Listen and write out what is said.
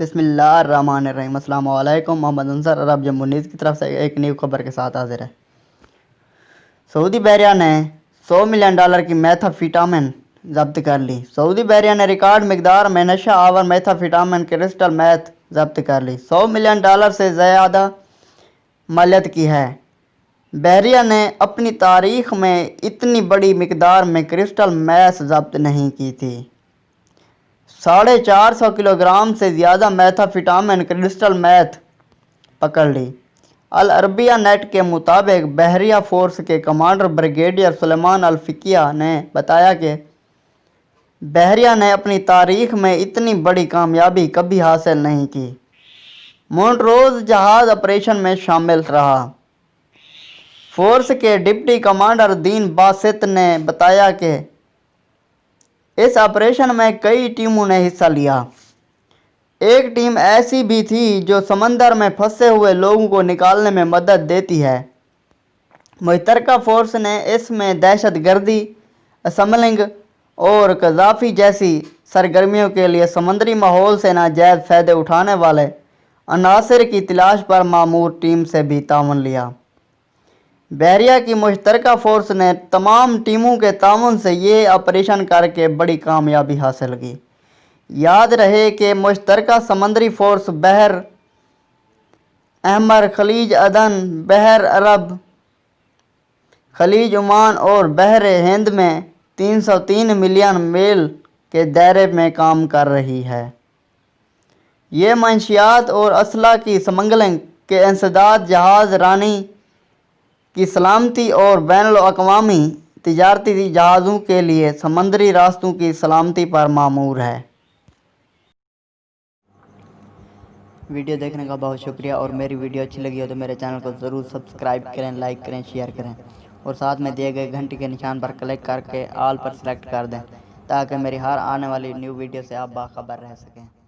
بسم اللہ الرحمن الرحیم۔ السلام علیکم۔ محمد انصر عرب جموں نیوز کی طرف سے ایک نیو خبر کے ساتھ حاضر ہے۔ سعودی بحریہ نے $100 ملین کی میتھامفیٹامن ضبط کر لی۔ سعودی بحریہ نے ریکارڈ مقدار میں نشہ آور میتھامفیٹامن کرسٹل میتھ ضبط کر لی۔ $100 ملین سے زیادہ مالیت کی ہے۔ بحریہ نے اپنی تاریخ میں اتنی بڑی مقدار میں کرسٹل میتھ ضبط نہیں کی تھی۔ 450 کلو گرام سے زیادہ میتھامفیٹامن کرسٹل میتھ پکڑ لی۔ العربیہ نیٹ کے مطابق بحریہ فورس کے کمانڈر بریگیڈیئر سلیمان الفقیہ نے بتایا کہ بحریہ نے اپنی تاریخ میں اتنی بڑی کامیابی کبھی حاصل نہیں کی۔ مونٹروز جہاز آپریشن میں شامل رہا۔ فورس کے ڈپٹی کمانڈر دین باسط نے بتایا کہ اس آپریشن میں کئی ٹیموں نے حصہ لیا۔ ایک ٹیم ایسی بھی تھی جو سمندر میں پھنسے ہوئے لوگوں کو نکالنے میں مدد دیتی ہے۔ مشترکہ فورس نے اس میں دہشت گردی، اسمگلنگ اور قذافی جیسی سرگرمیوں کے لیے سمندری ماحول سے ناجائز فائدے اٹھانے والے عناصر کی تلاش پر مامور ٹیم سے بھی تعاون لیا۔ بحریہ کی مشترکہ فورس نے تمام ٹیموں کے تعاون سے یہ آپریشن کر کے بڑی کامیابی حاصل کی۔ یاد رہے کہ مشترکہ سمندری فورس بحر احمر، خلیج عدن، بحر عرب، خلیج عمان اور بحر ہند میں 303 ملین میل کے دائرے میں کام کر رہی ہے۔ یہ منشیات اور اسلحہ کی اسمگلنگ کے انسداد، جہاز رانی کی سلامتی اور بین الاقوامی تجارتی جہازوں کے لیے سمندری راستوں کی سلامتی پر مامور ہے۔ ویڈیو دیکھنے کا بہت شکریہ، اور میری ویڈیو اچھی لگی ہو تو میرے چینل کو ضرور سبسکرائب کریں، لائک کریں، شیئر کریں، اور ساتھ میں دیے گئے گھنٹی کے نشان پر کلک کر کے آل پر سلیکٹ کر دیں تاکہ میری ہر آنے والی نیو ویڈیو سے آپ باخبر رہ سکیں۔